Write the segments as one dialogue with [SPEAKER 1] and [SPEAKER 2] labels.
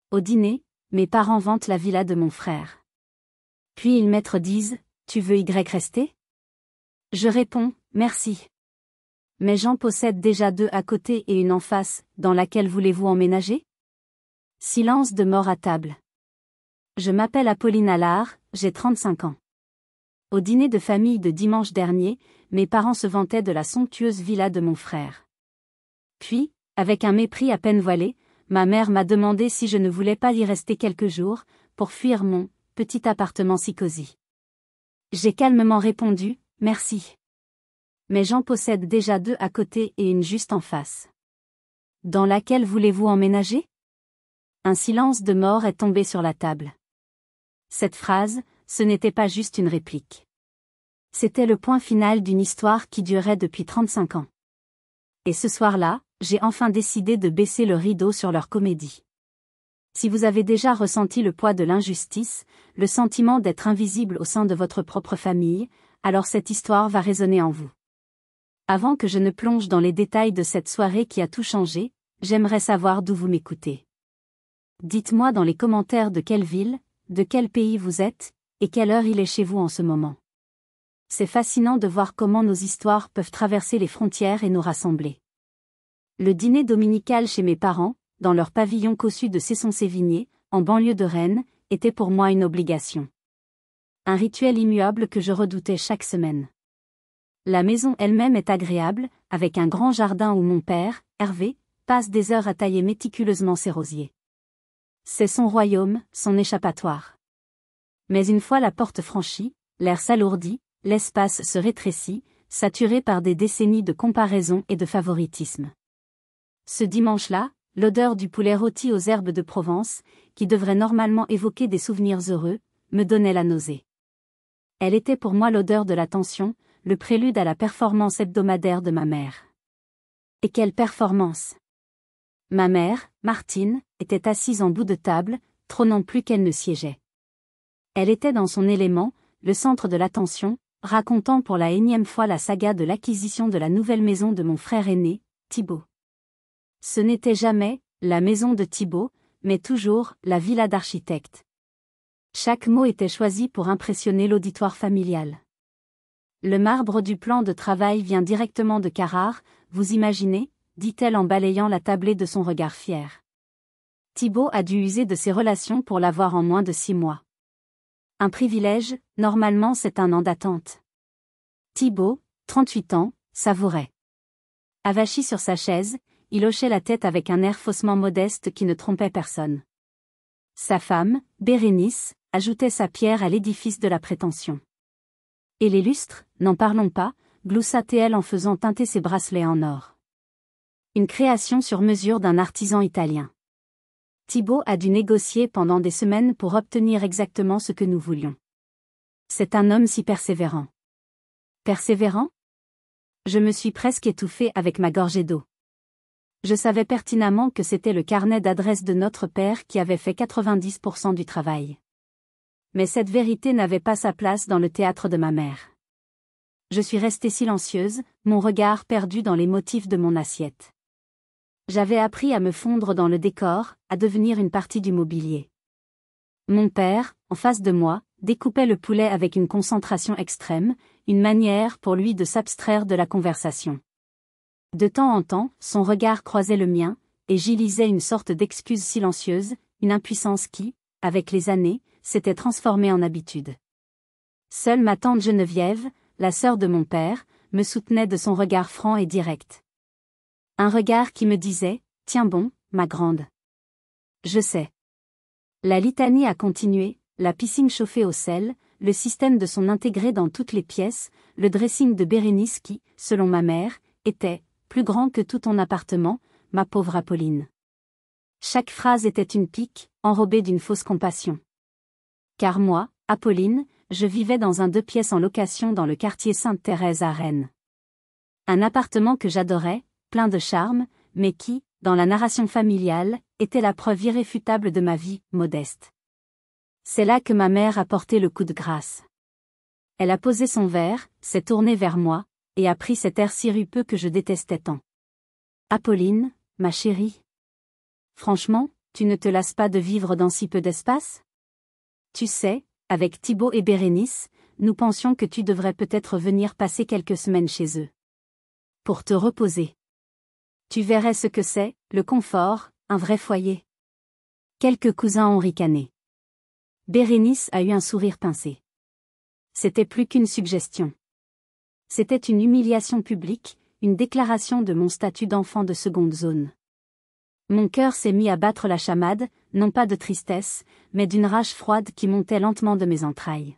[SPEAKER 1] Au dîner, mes parents vantent la villa de mon frère. Puis ils me disent, tu veux y rester? Je réponds, merci. Mais j'en possède déjà 2 à côté et une en face, dans laquelle voulez-vous emménager? Silence de mort à table. Je m'appelle Apolline Allard, j'ai 35 ans. Au dîner de famille de dimanche dernier, mes parents se vantaient de la somptueuse villa de mon frère. Puis, avec un mépris à peine voilé, ma mère m'a demandé si je ne voulais pas y rester quelques jours, pour fuir mon petit appartement si cosy. J'ai calmement répondu, merci. Mais j'en possède déjà 2 à côté et une juste en face. Dans laquelle voulez-vous emménager? Un silence de mort est tombé sur la table. Cette phrase, ce n'était pas juste une réplique. C'était le point final d'une histoire qui durait depuis 35 ans. Et ce soir-là, j'ai enfin décidé de baisser le rideau sur leur comédie. Si vous avez déjà ressenti le poids de l'injustice, le sentiment d'être invisible au sein de votre propre famille, alors cette histoire va résonner en vous. Avant que je ne plonge dans les détails de cette soirée qui a tout changé, j'aimerais savoir d'où vous m'écoutez. Dites-moi dans les commentaires de quelle ville, de quel pays vous êtes, et quelle heure il est chez vous en ce moment. C'est fascinant de voir comment nos histoires peuvent traverser les frontières et nous rassembler. Le dîner dominical chez mes parents, dans leur pavillon cossu de Cesson-Sévigné, en banlieue de Rennes, était pour moi une obligation. Un rituel immuable que je redoutais chaque semaine. La maison elle-même est agréable, avec un grand jardin où mon père, Hervé, passe des heures à tailler méticuleusement ses rosiers. C'est son royaume, son échappatoire. Mais une fois la porte franchie, l'air s'alourdit, l'espace se rétrécit, saturé par des décennies de comparaison et de favoritisme. Ce dimanche-là, l'odeur du poulet rôti aux herbes de Provence, qui devrait normalement évoquer des souvenirs heureux, me donnait la nausée. Elle était pour moi l'odeur de la tension, le prélude à la performance hebdomadaire de ma mère. Et quelle performance! Ma mère, Martine, était assise en bout de table, trônant plus qu'elle ne siégeait. Elle était dans son élément, le centre de l'attention, racontant pour la énième fois la saga de l'acquisition de la nouvelle maison de mon frère aîné, Thibaut. Ce n'était jamais la maison de Thibaut, mais toujours la villa d'architecte. Chaque mot était choisi pour impressionner l'auditoire familial. Le marbre du plan de travail vient directement de Carrare, vous imaginez, dit-elle en balayant la tablée de son regard fier. Thibaut a dû user de ses relations pour l'avoir en moins de 6 mois. Un privilège, normalement c'est 1 an d'attente. Thibaut, 38 ans, savourait. Avachi sur sa chaise, il hochait la tête avec un air faussement modeste qui ne trompait personne. Sa femme, Bérénice, ajoutait sa pierre à l'édifice de la prétention. Et les lustres, n'en parlons pas, gloussait-elle en faisant teinter ses bracelets en or. Une création sur mesure d'un artisan italien. Thibaut a dû négocier pendant des semaines pour obtenir exactement ce que nous voulions. C'est un homme si persévérant. Persévérant? Je me suis presque étouffée avec ma gorgée d'eau. Je savais pertinemment que c'était le carnet d'adresse de notre père qui avait fait 90% du travail. Mais cette vérité n'avait pas sa place dans le théâtre de ma mère. Je suis restée silencieuse, mon regard perdu dans les motifs de mon assiette. J'avais appris à me fondre dans le décor, à devenir une partie du mobilier. Mon père, en face de moi, découpait le poulet avec une concentration extrême, une manière pour lui de s'abstraire de la conversation. De temps en temps, son regard croisait le mien, et j'y lisais une sorte d'excuse silencieuse, une impuissance qui, avec les années, s'était transformée en habitude. Seule ma tante Geneviève, la sœur de mon père, me soutenait de son regard franc et direct. Un regard qui me disait « Tiens bon, ma grande. » Je sais. La litanie a continué, la piscine chauffée au sel, le système de son intégré dans toutes les pièces, le dressing de Bérénice qui, selon ma mère, était « plus grand que tout ton appartement, ma pauvre Apolline. » Chaque phrase était une pique, enrobée d'une fausse compassion. Car moi, Apolline, je vivais dans un 2 pièces en location dans le quartier Sainte-Thérèse à Rennes. Un appartement que j'adorais, plein de charme, mais qui, dans la narration familiale, était la preuve irréfutable de ma vie, modeste. C'est là que ma mère a porté le coup de grâce. Elle a posé son verre, s'est tournée vers moi, et a pris cet air sirupeux que je détestais tant. « Apolline, ma chérie. Franchement, tu ne te lasses pas de vivre dans si peu d'espace? Tu sais, avec Thibaut et Bérénice, nous pensions que tu devrais peut-être venir passer quelques semaines chez eux. Pour te reposer. Tu verrais ce que c'est, le confort, un vrai foyer. Quelques cousins ont ricané. Bérénice a eu un sourire pincé. C'était plus qu'une suggestion. C'était une humiliation publique, une déclaration de mon statut d'enfant de seconde zone. Mon cœur s'est mis à battre la chamade, non pas de tristesse, mais d'une rage froide qui montait lentement de mes entrailles.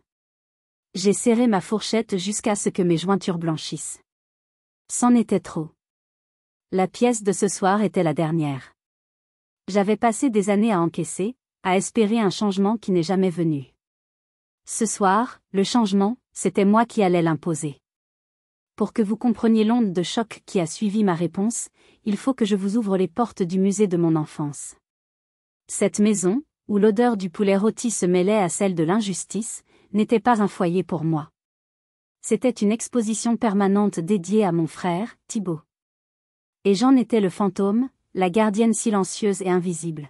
[SPEAKER 1] J'ai serré ma fourchette jusqu'à ce que mes jointures blanchissent. C'en était trop. La pièce de ce soir était la dernière. J'avais passé des années à encaisser, à espérer un changement qui n'est jamais venu. Ce soir, le changement, c'était moi qui allais l'imposer. Pour que vous compreniez l'onde de choc qui a suivi ma réponse, il faut que je vous ouvre les portes du musée de mon enfance. Cette maison, où l'odeur du poulet rôti se mêlait à celle de l'injustice, n'était pas un foyer pour moi. C'était une exposition permanente dédiée à mon frère, Thibaut. Et j'en étais le fantôme, la gardienne silencieuse et invisible.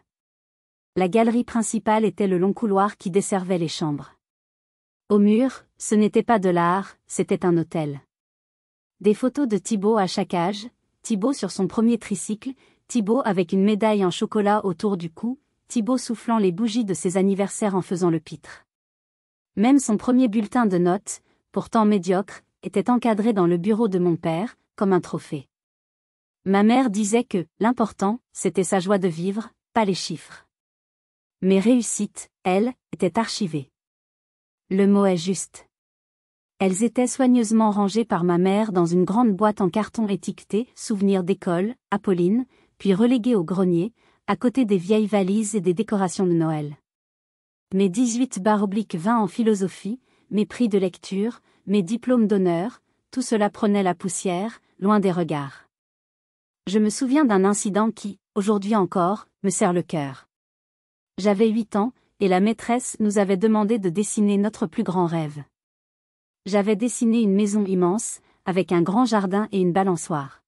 [SPEAKER 1] La galerie principale était le long couloir qui desservait les chambres. Au mur, ce n'était pas de l'art, c'était un hôtel. Des photos de Thibaut à chaque âge, Thibaut sur son premier tricycle, Thibaut avec une médaille en chocolat autour du cou, Thibaut soufflant les bougies de ses anniversaires en faisant le pitre. Même son premier bulletin de notes, pourtant médiocre, était encadré dans le bureau de mon père, comme un trophée. Ma mère disait que l'important, c'était sa joie de vivre, pas les chiffres. Mes réussites, elles, étaient archivées. Le mot est juste. Elles étaient soigneusement rangées par ma mère dans une grande boîte en carton étiquetée « Souvenirs d'école, Apolline », puis reléguées au grenier, à côté des vieilles valises et des décorations de Noël. Mes 18/20 en philosophie, mes prix de lecture, mes diplômes d'honneur, tout cela prenait la poussière, loin des regards. Je me souviens d'un incident qui, aujourd'hui encore, me serre le cœur. J'avais 8 ans, et la maîtresse nous avait demandé de dessiner notre plus grand rêve. J'avais dessiné une maison immense, avec un grand jardin et une balançoire.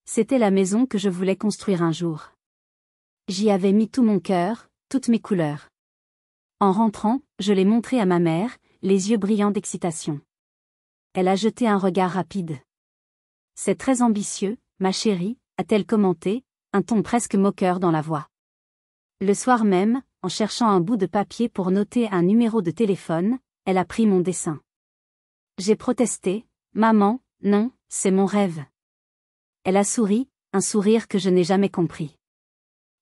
[SPEAKER 1] C'était la maison que je voulais construire un jour. J'y avais mis tout mon cœur, toutes mes couleurs. En rentrant, je l'ai montré à ma mère, les yeux brillants d'excitation. Elle a jeté un regard rapide. « C'est très ambitieux, ma chérie », a-t-elle commenté, un ton presque moqueur dans la voix. Le soir même, en cherchant un bout de papier pour noter un numéro de téléphone, elle a pris mon dessin. J'ai protesté, « Maman, non, c'est mon rêve. » Elle a souri, un sourire que je n'ai jamais compris.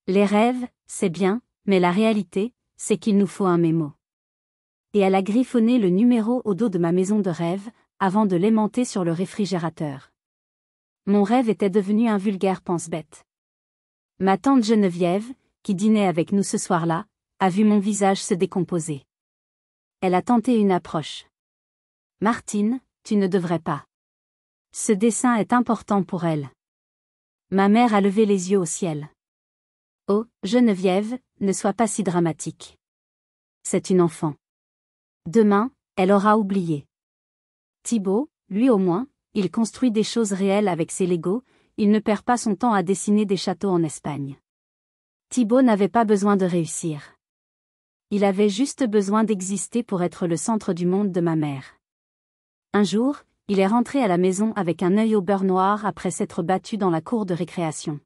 [SPEAKER 1] Les rêves, c'est bien, mais la réalité, c'est qu'il nous faut un mémo. Et elle a griffonné le numéro au dos de ma maison de rêve, avant de l'aimanter sur le réfrigérateur. Mon rêve était devenu un vulgaire pense-bête. Ma tante Geneviève, qui dînait avec nous ce soir-là, a vu mon visage se décomposer. Elle a tenté une approche. « Martine, tu ne devrais pas. Ce dessin est important pour elle. » Ma mère a levé les yeux au ciel. « Oh, Geneviève, ne sois pas si dramatique. C'est une enfant. Demain, elle aura oublié. Thibaut, lui au moins, il construit des choses réelles avec ses Legos, il ne perd pas son temps à dessiner des châteaux en Espagne. Thibaut n'avait pas besoin de réussir. Il avait juste besoin d'exister pour être le centre du monde de ma mère. Un jour, il est rentré à la maison avec un œil au beurre noir après s'être battu dans la cour de récréation.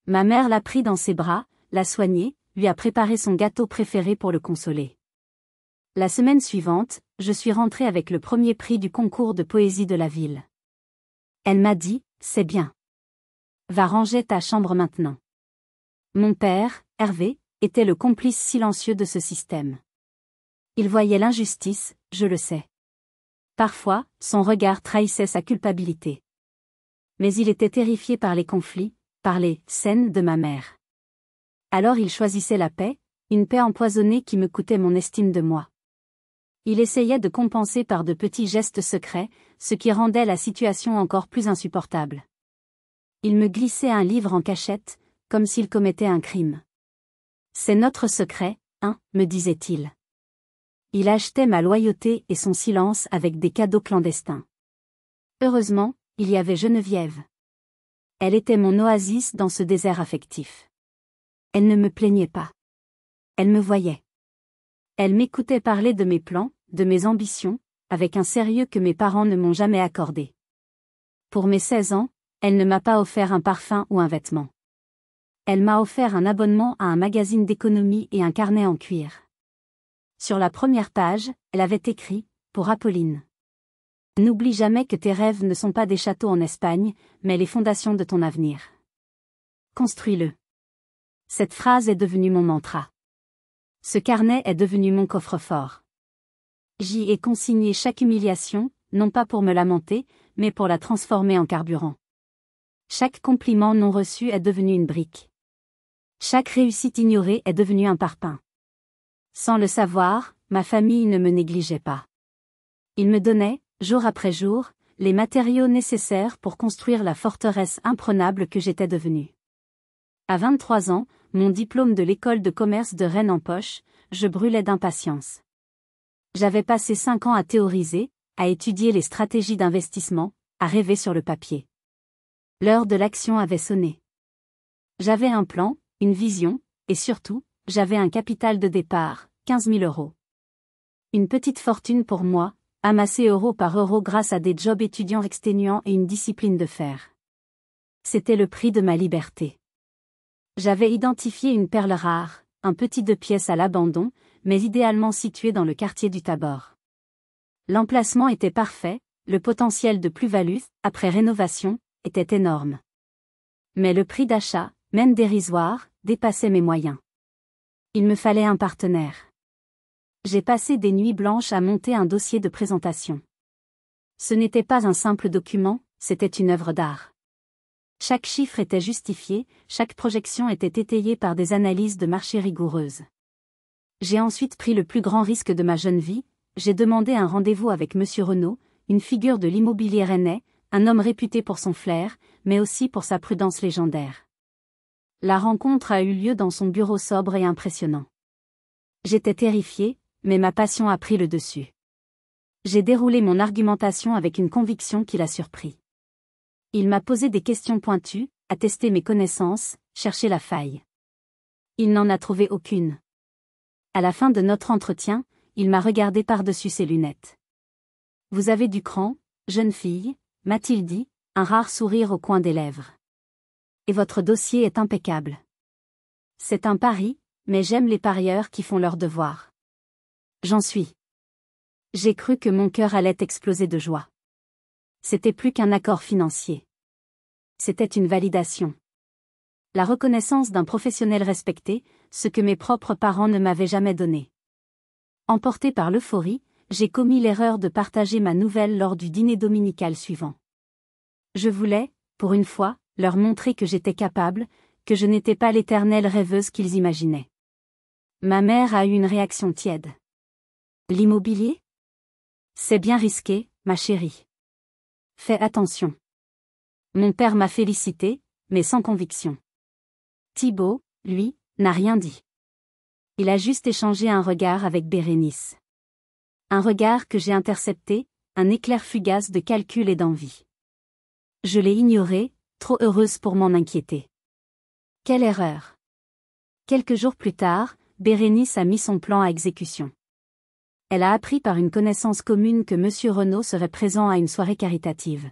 [SPEAKER 1] Ma mère l'a pris dans ses bras, l'a soigné, lui a préparé son gâteau préféré pour le consoler. La semaine suivante, je suis rentrée avec le premier prix du concours de poésie de la ville. Elle m'a dit, « C'est bien. Va ranger ta chambre maintenant. » Mon père, Hervé, était le complice silencieux de ce système. Il voyait l'injustice, je le sais. Parfois, son regard trahissait sa culpabilité. Mais il était terrifié par les conflits, par les scènes de ma mère. Alors il choisissait la paix, une paix empoisonnée qui me coûtait mon estime de moi. Il essayait de compenser par de petits gestes secrets, ce qui rendait la situation encore plus insupportable. Il me glissait un livre en cachette, comme s'il commettait un crime. « C'est notre secret, hein, me disait-il. » Il achetait ma loyauté et son silence avec des cadeaux clandestins. Heureusement, il y avait Geneviève. Elle était mon oasis dans ce désert affectif. Elle ne me plaignait pas. Elle me voyait. Elle m'écoutait parler de mes plans, de mes ambitions, avec un sérieux que mes parents ne m'ont jamais accordé. Pour mes 16 ans, elle ne m'a pas offert un parfum ou un vêtement. Elle m'a offert un abonnement à un magazine d'économie et un carnet en cuir. Sur la première page, elle avait écrit « Pour Apolline. N'oublie jamais que tes rêves ne sont pas des châteaux en Espagne, mais les fondations de ton avenir. Construis-le. » Cette phrase est devenue mon mantra. Ce carnet est devenu mon coffre-fort. J'y ai consigné chaque humiliation, non pas pour me lamenter, mais pour la transformer en carburant. Chaque compliment non reçu est devenu une brique. Chaque réussite ignorée est devenue un parpaing. Sans le savoir, ma famille ne me négligeait pas. Ils me donnaient, jour après jour, les matériaux nécessaires pour construire la forteresse imprenable que j'étais devenue. À 23 ans, mon diplôme de l'école de commerce de Rennes en poche, je brûlais d'impatience. J'avais passé 5 ans à théoriser, à étudier les stratégies d'investissement, à rêver sur le papier. L'heure de l'action avait sonné. J'avais un plan, une vision, et surtout, j'avais un capital de départ, 15 000 euros. Une petite fortune pour moi, amassée euro par euro grâce à des jobs étudiants exténuants et une discipline de fer. C'était le prix de ma liberté. J'avais identifié une perle rare, un petit 2 pièces à l'abandon, mais idéalement situé dans le quartier du Tabor. L'emplacement était parfait, le potentiel de plus-value, après rénovation, était énorme. Mais le prix d'achat, même dérisoire, dépassait mes moyens. Il me fallait un partenaire. J'ai passé des nuits blanches à monter un dossier de présentation. Ce n'était pas un simple document, c'était une œuvre d'art. Chaque chiffre était justifié, chaque projection était étayée par des analyses de marché rigoureuses. J'ai ensuite pris le plus grand risque de ma jeune vie, j'ai demandé un rendez-vous avec Monsieur Renault, une figure de l'immobilier rennais, un homme réputé pour son flair, mais aussi pour sa prudence légendaire. La rencontre a eu lieu dans son bureau sobre et impressionnant. J'étais terrifiée, mais ma passion a pris le dessus. J'ai déroulé mon argumentation avec une conviction qui l'a surpris. Il m'a posé des questions pointues, a testé mes connaissances, cherché la faille. Il n'en a trouvé aucune. À la fin de notre entretien, il m'a regardé par-dessus ses lunettes. « Vous avez du cran, jeune fille », m'a-t-il dit, un rare sourire au coin des lèvres. « Et votre dossier est impeccable. » C'est un pari, mais j'aime les parieurs qui font leur devoir. J'en suis. J'ai cru que mon cœur allait exploser de joie. C'était plus qu'un accord financier. C'était une validation. La reconnaissance d'un professionnel respecté, ce que mes propres parents ne m'avaient jamais donné. Emporté par l'euphorie, j'ai commis l'erreur de partager ma nouvelle lors du dîner dominical suivant. Je voulais, pour une fois, leur montrer que j'étais capable, que je n'étais pas l'éternelle rêveuse qu'ils imaginaient. Ma mère a eu une réaction tiède. L'immobilier ? C'est bien risqué, ma chérie. Fais attention. Mon père m'a félicité, mais sans conviction. Thibaut, lui, n'a rien dit. Il a juste échangé un regard avec Bérénice. Un regard que j'ai intercepté, un éclair fugace de calcul et d'envie. Je l'ai ignoré, trop heureuse pour m'en inquiéter. Quelle erreur! Quelques jours plus tard, Bérénice a mis son plan à exécution. Elle a appris par une connaissance commune que Monsieur Renault serait présent à une soirée caritative.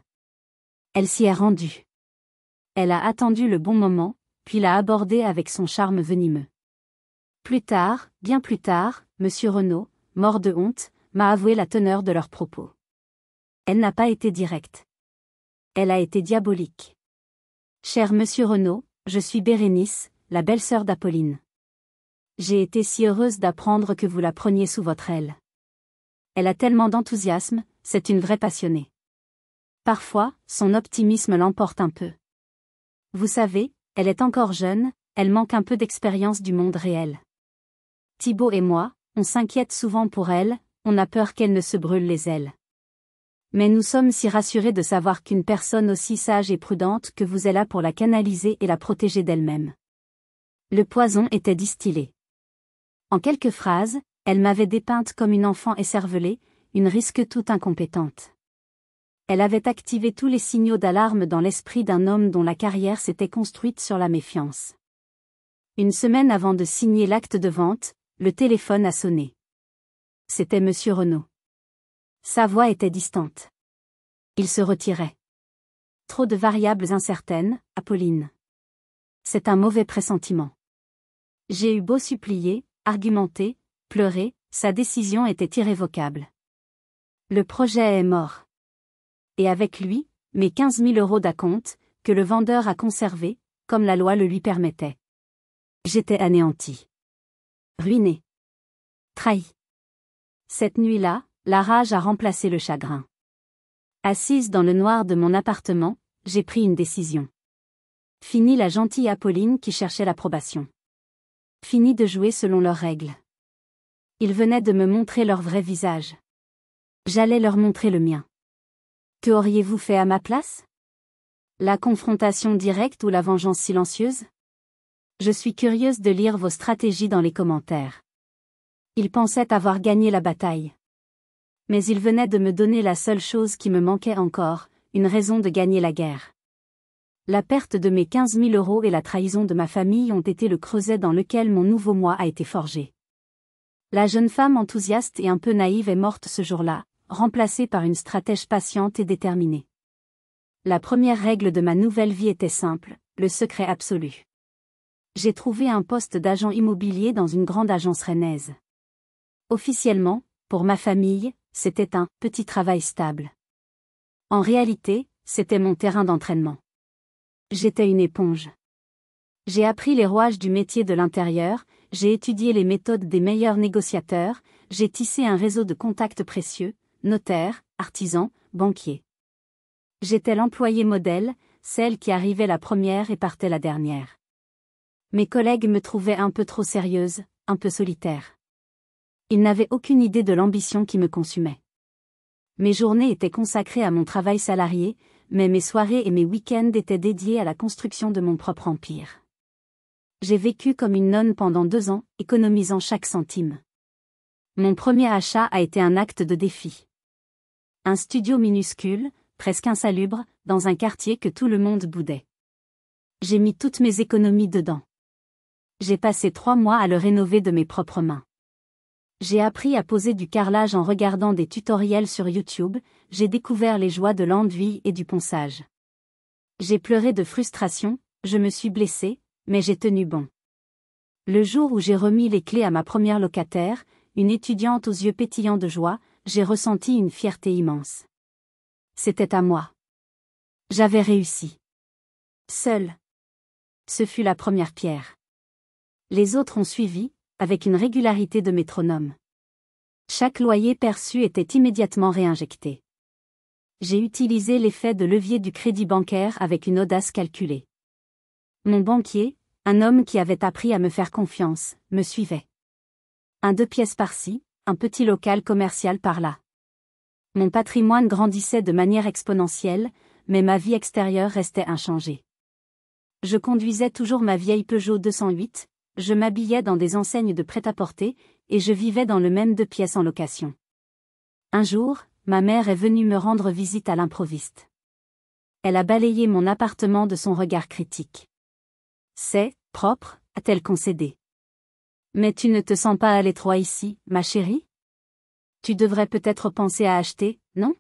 [SPEAKER 1] Elle s'y est rendue. Elle a attendu le bon moment, puis l'a abordé avec son charme venimeux. Plus tard, bien plus tard, Monsieur Renault, mort de honte, m'a avoué la teneur de leurs propos. Elle n'a pas été directe. Elle a été diabolique. Cher Monsieur Renault, je suis Bérénice, la belle-sœur d'Apolline. J'ai été si heureuse d'apprendre que vous la preniez sous votre aile. Elle a tellement d'enthousiasme, c'est une vraie passionnée. Parfois, son optimisme l'emporte un peu. Vous savez, elle est encore jeune, elle manque un peu d'expérience du monde réel. Thibaut et moi, on s'inquiète souvent pour elle, on a peur qu'elle ne se brûle les ailes. Mais nous sommes si rassurés de savoir qu'une personne aussi sage et prudente que vous est là pour la canaliser et la protéger d'elle-même. Le poison était distillé. En quelques phrases, elle m'avait dépeinte comme une enfant écervelée, une risque toute incompétente. Elle avait activé tous les signaux d'alarme dans l'esprit d'un homme dont la carrière s'était construite sur la méfiance. Une semaine avant de signer l'acte de vente, le téléphone a sonné. C'était Monsieur Renaud. Sa voix était distante. Il se retirait. Trop de variables incertaines, Apolline. C'est un mauvais pressentiment. J'ai eu beau supplier, argumenter, pleurer, sa décision était irrévocable. Le projet est mort. Et avec lui, mes 15 000 € d'acompte, que le vendeur a conservés, comme la loi le lui permettait. J'étais anéanti. Ruiné. Trahi. Cette nuit-là, la rage a remplacé le chagrin. Assise dans le noir de mon appartement, j'ai pris une décision. Fini la gentille Apolline qui cherchait l'approbation. Fini de jouer selon leurs règles. Ils venaient de me montrer leur vrai visage. J'allais leur montrer le mien. Que auriez-vous fait à ma place? La confrontation directe ou la vengeance silencieuse? Je suis curieuse de lire vos stratégies dans les commentaires. Ils pensaient avoir gagné la bataille. Mais ils venaient de me donner la seule chose qui me manquait encore, une raison de gagner la guerre. La perte de mes 15 000 € et la trahison de ma famille ont été le creuset dans lequel mon nouveau moi a été forgé. La jeune femme enthousiaste et un peu naïve est morte ce jour-là, remplacée par une stratège patiente et déterminée. La première règle de ma nouvelle vie était simple, le secret absolu. J'ai trouvé un poste d'agent immobilier dans une grande agence rennaise. Officiellement, pour ma famille, c'était un petit travail stable. En réalité, c'était mon terrain d'entraînement. J'étais une éponge. J'ai appris les rouages du métier de l'intérieur, j'ai étudié les méthodes des meilleurs négociateurs, j'ai tissé un réseau de contacts précieux, notaires, artisans, banquiers. J'étais l'employée modèle, celle qui arrivait la première et partait la dernière. Mes collègues me trouvaient un peu trop sérieuse, un peu solitaire. Ils n'avaient aucune idée de l'ambition qui me consumait. Mes journées étaient consacrées à mon travail salarié, mais mes soirées et mes week-ends étaient dédiés à la construction de mon propre empire. J'ai vécu comme une nonne pendant 2 ans, économisant chaque centime. Mon premier achat a été un acte de défi. Un studio minuscule, presque insalubre, dans un quartier que tout le monde boudait. J'ai mis toutes mes économies dedans. J'ai passé 3 mois à le rénover de mes propres mains. J'ai appris à poser du carrelage en regardant des tutoriels sur YouTube, j'ai découvert les joies de l'enduit et du ponçage. J'ai pleuré de frustration, je me suis blessée, mais j'ai tenu bon. Le jour où j'ai remis les clés à ma première locataire, une étudiante aux yeux pétillants de joie, j'ai ressenti une fierté immense. C'était à moi. J'avais réussi. Seule. Ce fut la première pierre. Les autres ont suivi, avec une régularité de métronome. Chaque loyer perçu était immédiatement réinjecté. J'ai utilisé l'effet de levier du crédit bancaire avec une audace calculée. Mon banquier, un homme qui avait appris à me faire confiance, me suivait. Un 2 pièces par-ci, un petit local commercial par-là. Mon patrimoine grandissait de manière exponentielle, mais ma vie extérieure restait inchangée. Je conduisais toujours ma vieille Peugeot 208, je m'habillais dans des enseignes de prêt-à-porter, et je vivais dans le même 2 pièces en location. Un jour, ma mère est venue me rendre visite à l'improviste. Elle a balayé mon appartement de son regard critique. « C'est propre », a-t-elle concédé. « Mais tu ne te sens pas à l'étroit ici, ma chérie ? Tu devrais peut-être penser à acheter, non ?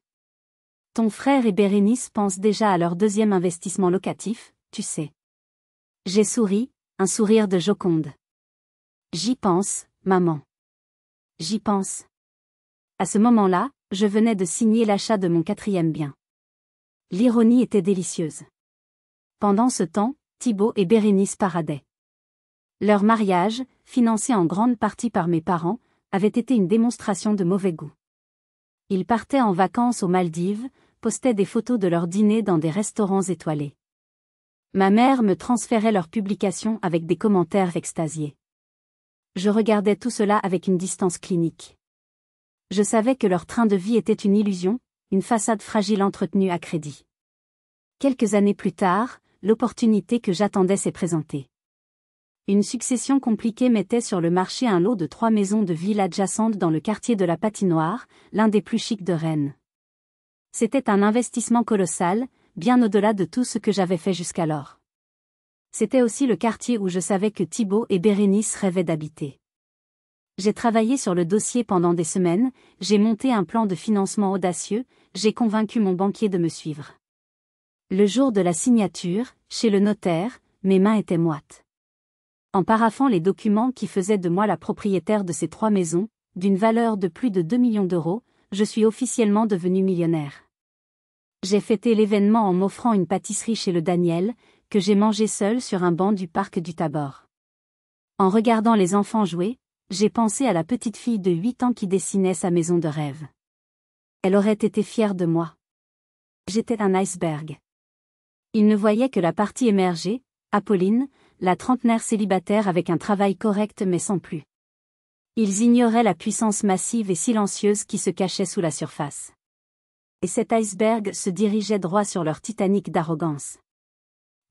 [SPEAKER 1] Ton frère et Bérénice pensent déjà à leur 2e investissement locatif, tu sais. » J'ai souri, un sourire de Joconde. J'y pense, maman. J'y pense. À ce moment-là, je venais de signer l'achat de mon 4e bien. L'ironie était délicieuse. Pendant ce temps, Thibaut et Bérénice paradaient. Leur mariage, financé en grande partie par mes parents, avait été une démonstration de mauvais goût. Ils partaient en vacances aux Maldives, postaient des photos de leur dîner dans des restaurants étoilés. Ma mère me transférait leurs publications avec des commentaires extasiés. Je regardais tout cela avec une distance clinique. Je savais que leur train de vie était une illusion, une façade fragile entretenue à crédit. Quelques années plus tard, l'opportunité que j'attendais s'est présentée. Une succession compliquée mettait sur le marché un lot de 3 maisons de ville adjacentes dans le quartier de la Patinoire, l'un des plus chics de Rennes. C'était un investissement colossal, bien au-delà de tout ce que j'avais fait jusqu'alors. C'était aussi le quartier où je savais que Thibaut et Bérénice rêvaient d'habiter. J'ai travaillé sur le dossier pendant des semaines, j'ai monté un plan de financement audacieux, j'ai convaincu mon banquier de me suivre. Le jour de la signature, chez le notaire, mes mains étaient moites. En paraphant les documents qui faisaient de moi la propriétaire de ces 3 maisons, d'une valeur de plus de 2 millions d'euros, je suis officiellement devenue millionnaire. J'ai fêté l'événement en m'offrant une pâtisserie chez le Daniel, que j'ai mangée seule sur un banc du parc du Tabor. En regardant les enfants jouer, j'ai pensé à la petite fille de 8 ans qui dessinait sa maison de rêve. Elle aurait été fière de moi. J'étais un iceberg. Ils ne voyaient que la partie émergée, Apolline, la trentenaire célibataire avec un travail correct mais sans plus. Ils ignoraient la puissance massive et silencieuse qui se cachait sous la surface. Et cet iceberg se dirigeait droit sur leur Titanic d'arrogance.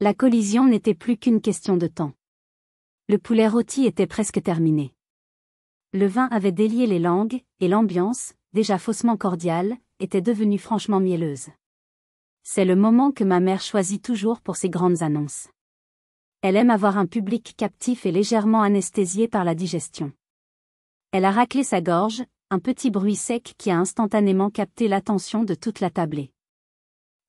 [SPEAKER 1] La collision n'était plus qu'une question de temps. Le poulet rôti était presque terminé. Le vin avait délié les langues, et l'ambiance, déjà faussement cordiale, était devenue franchement mielleuse. C'est le moment que ma mère choisit toujours pour ses grandes annonces. Elle aime avoir un public captif et légèrement anesthésié par la digestion. Elle a raclé sa gorge, un petit bruit sec qui a instantanément capté l'attention de toute la tablée.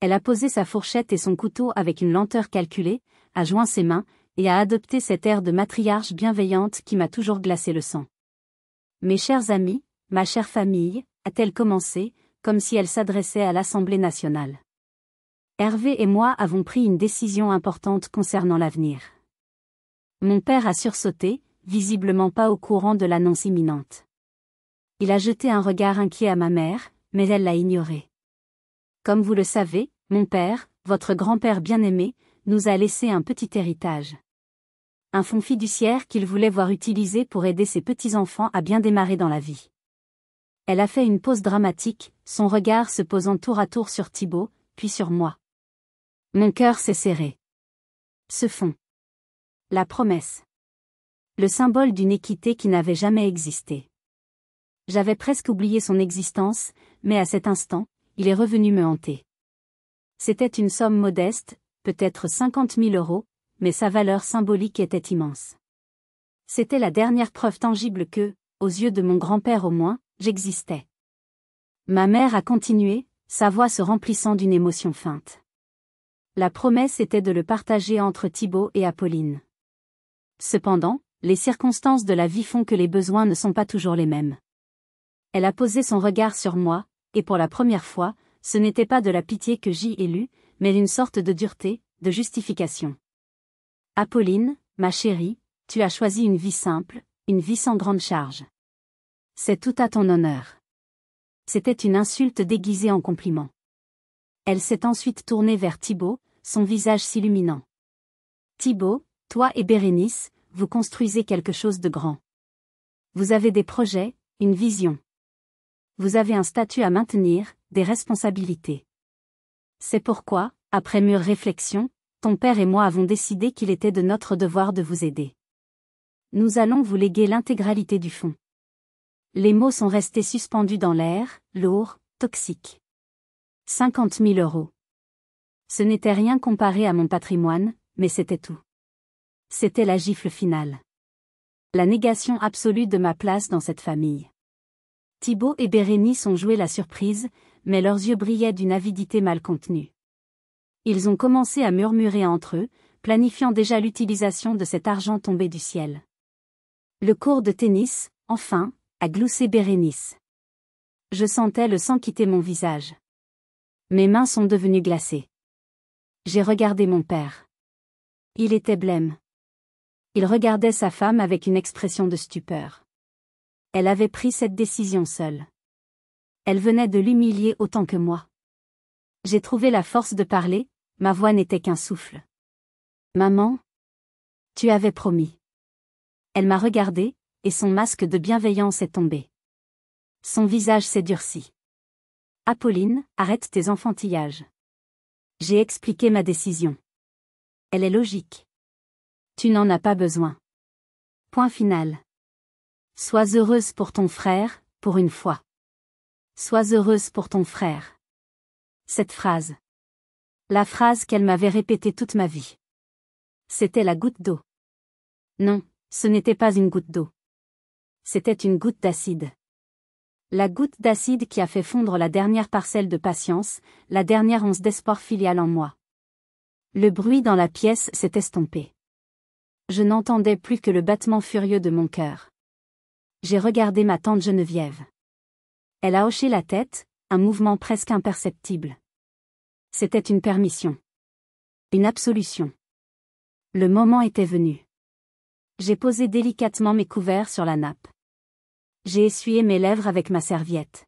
[SPEAKER 1] Elle a posé sa fourchette et son couteau avec une lenteur calculée, a joint ses mains, et a adopté cet air de matriarche bienveillante qui m'a toujours glacé le sang. Mes chers amis, ma chère famille, a-t-elle commencé, comme si elle s'adressait à l'Assemblée nationale. Hervé et moi avons pris une décision importante concernant l'avenir. Mon père a sursauté, visiblement pas au courant de l'annonce imminente. Il a jeté un regard inquiet à ma mère, mais elle l'a ignoré. Comme vous le savez, mon père, votre grand-père bien-aimé, nous a laissé un petit héritage. Un fonds fiduciaire qu'il voulait voir utilisé pour aider ses petits-enfants à bien démarrer dans la vie. Elle a fait une pause dramatique, son regard se posant tour à tour sur Thibaut, puis sur moi. Mon cœur s'est serré. Ce fonds. La promesse. Le symbole d'une équité qui n'avait jamais existé. J'avais presque oublié son existence, mais à cet instant, il est revenu me hanter. C'était une somme modeste, peut-être 50 000 euros, mais sa valeur symbolique était immense. C'était la dernière preuve tangible que, aux yeux de mon grand-père au moins, j'existais. Ma mère a continué, sa voix se remplissant d'une émotion feinte. La promesse était de le partager entre Thibaut et Apolline. Cependant, les circonstances de la vie font que les besoins ne sont pas toujours les mêmes. Elle a posé son regard sur moi, et pour la première fois, ce n'était pas de la pitié que j'y ai lue, mais une sorte de dureté, de justification. Apolline, ma chérie, tu as choisi une vie simple, une vie sans grande charge. C'est tout à ton honneur. C'était une insulte déguisée en compliment. Elle s'est ensuite tournée vers Thibaut, son visage s'illuminant. Thibaut, toi et Bérénice, vous construisez quelque chose de grand. Vous avez des projets, une vision. Vous avez un statut à maintenir, des responsabilités. C'est pourquoi, après mûre réflexion, ton père et moi avons décidé qu'il était de notre devoir de vous aider. Nous allons vous léguer l'intégralité du fonds. Les mots sont restés suspendus dans l'air, lourds, toxiques. 50 000 euros. Ce n'était rien comparé à mon patrimoine, mais c'était tout. C'était la gifle finale. La négation absolue de ma place dans cette famille. Thibaut et Bérénice ont joué la surprise, mais leurs yeux brillaient d'une avidité mal contenue. Ils ont commencé à murmurer entre eux, planifiant déjà l'utilisation de cet argent tombé du ciel. Le court de tennis, enfin, a gloussé Bérénice. Je sentais le sang quitter mon visage. Mes mains sont devenues glacées. J'ai regardé mon père. Il était blême. Il regardait sa femme avec une expression de stupeur. Elle avait pris cette décision seule. Elle venait de l'humilier autant que moi. J'ai trouvé la force de parler, ma voix n'était qu'un souffle. Maman, tu avais promis. Elle m'a regardé, et son masque de bienveillance est tombé. Son visage s'est durci. Apolline, arrête tes enfantillages. J'ai expliqué ma décision. Elle est logique. Tu n'en as pas besoin. Point final. Sois heureuse pour ton frère, pour une fois. Sois heureuse pour ton frère. Cette phrase. La phrase qu'elle m'avait répétée toute ma vie. C'était la goutte d'eau. Non, ce n'était pas une goutte d'eau. C'était une goutte d'acide. La goutte d'acide qui a fait fondre la dernière parcelle de patience, la dernière once d'espoir filial en moi. Le bruit dans la pièce s'est estompé. Je n'entendais plus que le battement furieux de mon cœur. J'ai regardé ma tante Geneviève. Elle a hoché la tête, un mouvement presque imperceptible. C'était une permission. Une absolution. Le moment était venu. J'ai posé délicatement mes couverts sur la nappe. J'ai essuyé mes lèvres avec ma serviette.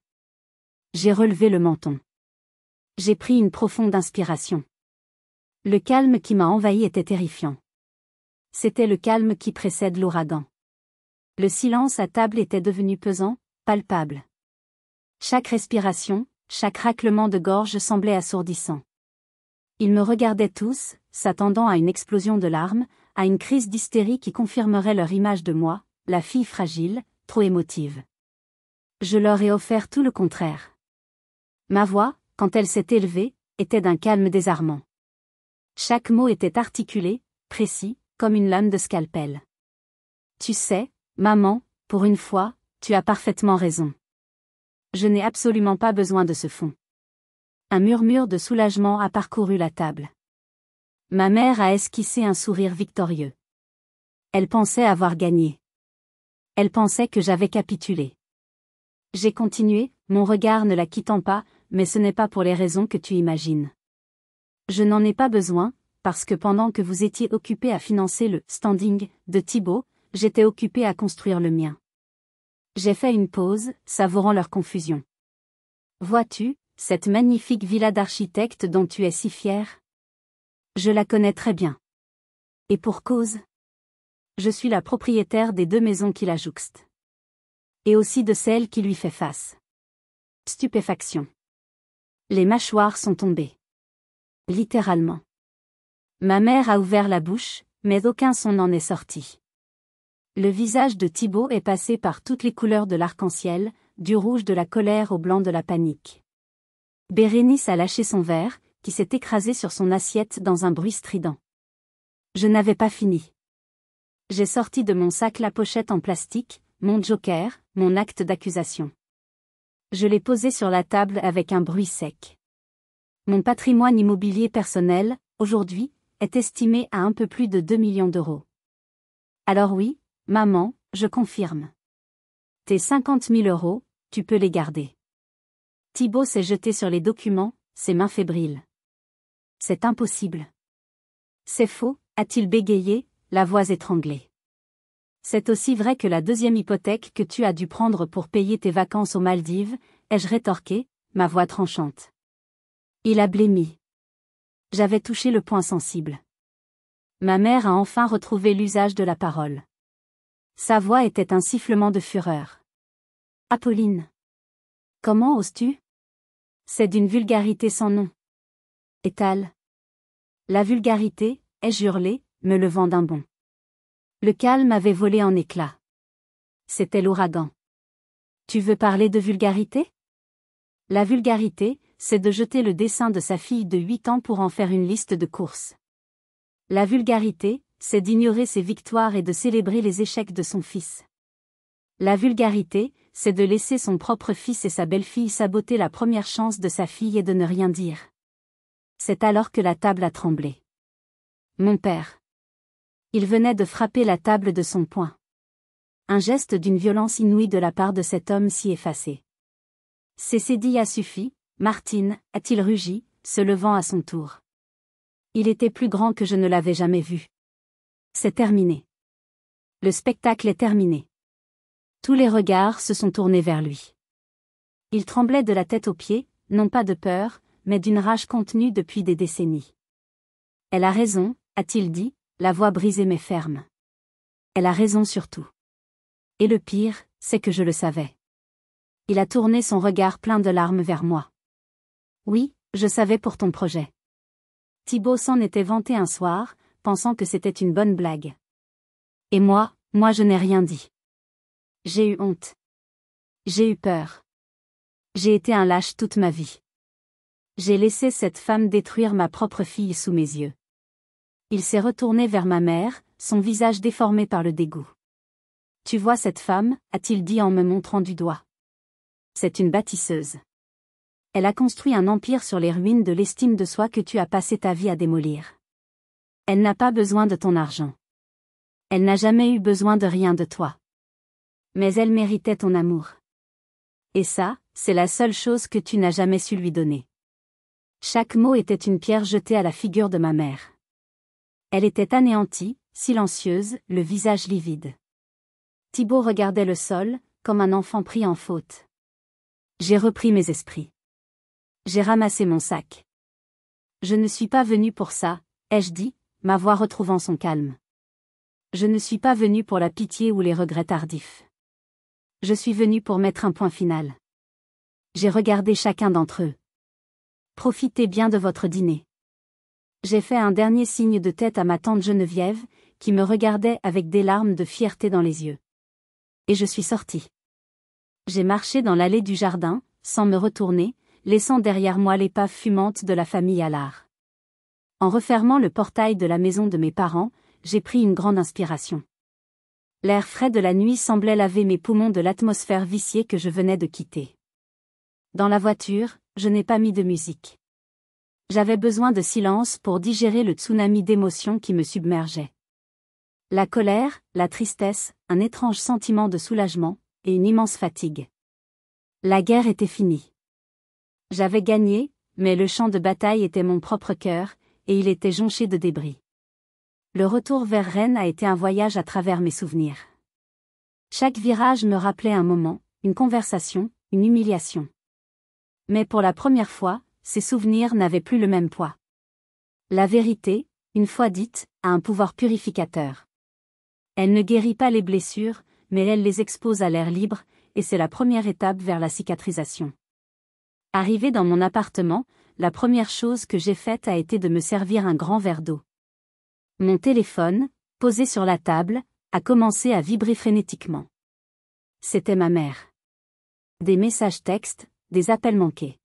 [SPEAKER 1] J'ai relevé le menton. J'ai pris une profonde inspiration. Le calme qui m'a envahi était terrifiant. C'était le calme qui précède l'ouragan. Le silence à table était devenu pesant, palpable. Chaque respiration, chaque raclement de gorge semblait assourdissant. Ils me regardaient tous, s'attendant à une explosion de larmes, à une crise d'hystérie qui confirmerait leur image de moi, la fille fragile, trop émotive. Je leur ai offert tout le contraire. Ma voix, quand elle s'est élevée, était d'un calme désarmant. Chaque mot était articulé, précis, comme une lame de scalpel. Tu sais, maman, pour une fois, tu as parfaitement raison. Je n'ai absolument pas besoin de ce fond. Un murmure de soulagement a parcouru la table. Ma mère a esquissé un sourire victorieux. Elle pensait avoir gagné. Elle pensait que j'avais capitulé. J'ai continué, mon regard ne la quittant pas, mais ce n'est pas pour les raisons que tu imagines. Je n'en ai pas besoin, parce que pendant que vous étiez occupé à financer le « standing » de Thibaut, j'étais occupé à construire le mien. J'ai fait une pause, savourant leur confusion. Vois-tu, cette magnifique villa d'architecte dont tu es si fier? Je la connais très bien. Et pour cause. Je suis la propriétaire des 2 maisons qui la jouxtent. Et aussi de celle qui lui fait face. Stupéfaction. Les mâchoires sont tombées. Littéralement. Ma mère a ouvert la bouche, mais aucun son n'en est sorti. Le visage de Thibaut est passé par toutes les couleurs de l'arc-en-ciel, du rouge de la colère au blanc de la panique. Bérénice a lâché son verre, qui s'est écrasé sur son assiette dans un bruit strident. Je n'avais pas fini. J'ai sorti de mon sac la pochette en plastique, mon joker, mon acte d'accusation. Je l'ai posé sur la table avec un bruit sec. Mon patrimoine immobilier personnel, aujourd'hui, est estimé à un peu plus de 2 millions d'euros. Alors oui, maman, je confirme. Tes 50 000 euros, tu peux les garder. Thibaut s'est jeté sur les documents, ses mains fébriles. C'est impossible. C'est faux, a-t-il bégayé, la voix étranglée. C'est aussi vrai que la 2e hypothèque que tu as dû prendre pour payer tes vacances aux Maldives, ai-je rétorqué, ma voix tranchante. Il a blêmi. J'avais touché le point sensible. Ma mère a enfin retrouvé l'usage de la parole. Sa voix était un sifflement de fureur. Apolline. Comment oses-tu? C'est d'une vulgarité sans nom. Étale. La vulgarité, ai-je hurlé, me levant d'un bond. Le calme avait volé en éclats. C'était l'ouragan. Tu veux parler de vulgarité? La vulgarité, c'est de jeter le dessin de sa fille de 8 ans pour en faire une liste de courses. La vulgarité, c'est d'ignorer ses victoires et de célébrer les échecs de son fils. La vulgarité, c'est de laisser son propre fils et sa belle-fille saboter la première chance de sa fille et de ne rien dire. C'est alors que la table a tremblé. Mon père. Il venait de frapper la table de son poing. Un geste d'une violence inouïe de la part de cet homme si effacé. C'est dit a suffi, Martine, a-t-il rugi, se levant à son tour. Il était plus grand que je ne l'avais jamais vu. C'est terminé. Le spectacle est terminé. Tous les regards se sont tournés vers lui. Il tremblait de la tête aux pieds, non pas de peur, mais d'une rage contenue depuis des décennies. Elle a raison, a-t-il dit, la voix brisée mais ferme. Elle a raison surtout. Et le pire, c'est que je le savais. Il a tourné son regard plein de larmes vers moi. Oui, je savais pour ton projet. Thibaut s'en était vanté un soir, pensant que c'était une bonne blague. Et moi je n'ai rien dit. J'ai eu honte. J'ai eu peur. J'ai été un lâche toute ma vie. J'ai laissé cette femme détruire ma propre fille sous mes yeux. Il s'est retourné vers ma mère, son visage déformé par le dégoût. Tu vois cette femme, a-t-il dit en me montrant du doigt. C'est une bâtisseuse. Elle a construit un empire sur les ruines de l'estime de soi que tu as passé ta vie à démolir. Elle n'a pas besoin de ton argent. Elle n'a jamais eu besoin de rien de toi. Mais elle méritait ton amour. Et ça, c'est la seule chose que tu n'as jamais su lui donner. Chaque mot était une pierre jetée à la figure de ma mère. Elle était anéantie, silencieuse, le visage livide. Thibaut regardait le sol, comme un enfant pris en faute. J'ai repris mes esprits. J'ai ramassé mon sac. Je ne suis pas venu pour ça, ai-je dit, ma voix retrouvant son calme. Je ne suis pas venu pour la pitié ou les regrets tardifs. Je suis venu pour mettre un point final. J'ai regardé chacun d'entre eux. Profitez bien de votre dîner. J'ai fait un dernier signe de tête à ma tante Geneviève, qui me regardait avec des larmes de fierté dans les yeux. Et je suis sorti. J'ai marché dans l'allée du jardin, sans me retourner, laissant derrière moi l'épave fumante de la famille Allard. En refermant le portail de la maison de mes parents, j'ai pris une grande inspiration. L'air frais de la nuit semblait laver mes poumons de l'atmosphère viciée que je venais de quitter. Dans la voiture, je n'ai pas mis de musique. J'avais besoin de silence pour digérer le tsunami d'émotions qui me submergeait. La colère, la tristesse, un étrange sentiment de soulagement, et une immense fatigue. La guerre était finie. J'avais gagné, mais le champ de bataille était mon propre cœur, et il était jonché de débris. Le retour vers Rennes a été un voyage à travers mes souvenirs. Chaque virage me rappelait un moment, une conversation, une humiliation. Mais pour la première fois, ces souvenirs n'avaient plus le même poids. La vérité, une fois dite, a un pouvoir purificateur. Elle ne guérit pas les blessures, mais elle les expose à l'air libre, et c'est la première étape vers la cicatrisation. Arrivé dans mon appartement, la première chose que j'ai faite a été de me servir un grand verre d'eau. Mon téléphone, posé sur la table, a commencé à vibrer frénétiquement. C'était ma mère. Des messages textes, des appels manqués.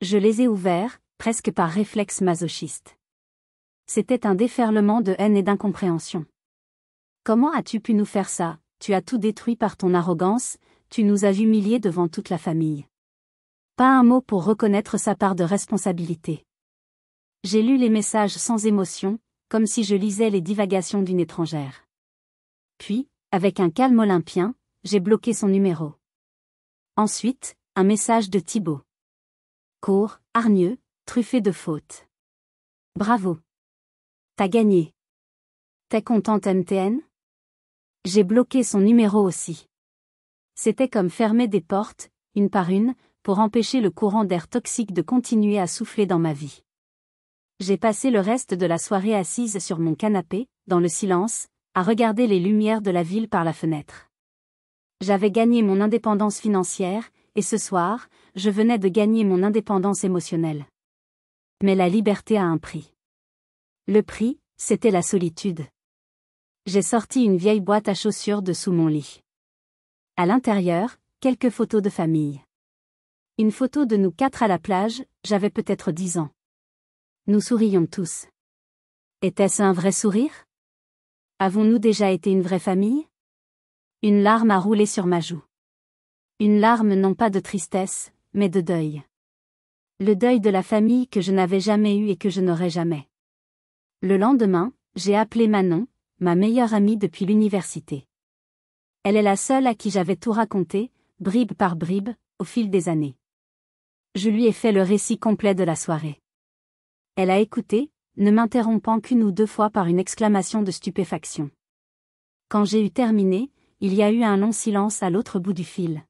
[SPEAKER 1] Je les ai ouverts, presque par réflexe masochiste. C'était un déferlement de haine et d'incompréhension. Comment as-tu pu nous faire ça? Tu as tout détruit par ton arrogance, tu nous as humiliés devant toute la famille. Pas un mot pour reconnaître sa part de responsabilité. J'ai lu les messages sans émotion, comme si je lisais les divagations d'une étrangère. Puis, avec un calme olympien, j'ai bloqué son numéro. Ensuite, un message de Thibaut. Court, hargneux, truffé de fautes. Bravo. T'as gagné. T'es contente MTN? J'ai bloqué son numéro aussi. C'était comme fermer des portes, une par une, pour empêcher le courant d'air toxique de continuer à souffler dans ma vie. J'ai passé le reste de la soirée assise sur mon canapé, dans le silence, à regarder les lumières de la ville par la fenêtre. J'avais gagné mon indépendance financière, et ce soir, je venais de gagner mon indépendance émotionnelle. Mais la liberté a un prix. Le prix, c'était la solitude. J'ai sorti une vieille boîte à chaussures de sous mon lit. À l'intérieur, quelques photos de famille. Une photo de nous 4 à la plage, j'avais peut-être 10 ans. Nous sourions tous. Était-ce un vrai sourire? Avons-nous déjà été une vraie famille? Une larme a roulé sur ma joue. Une larme non pas de tristesse, mais de deuil. Le deuil de la famille que je n'avais jamais eue et que je n'aurai jamais. Le lendemain, j'ai appelé Manon, ma meilleure amie depuis l'université. Elle est la seule à qui j'avais tout raconté, bribe par bribe, au fil des années. Je lui ai fait le récit complet de la soirée. Elle a écouté, ne m'interrompant qu'une ou 2 fois par une exclamation de stupéfaction. Quand j'ai eu terminé, il y a eu un long silence à l'autre bout du fil.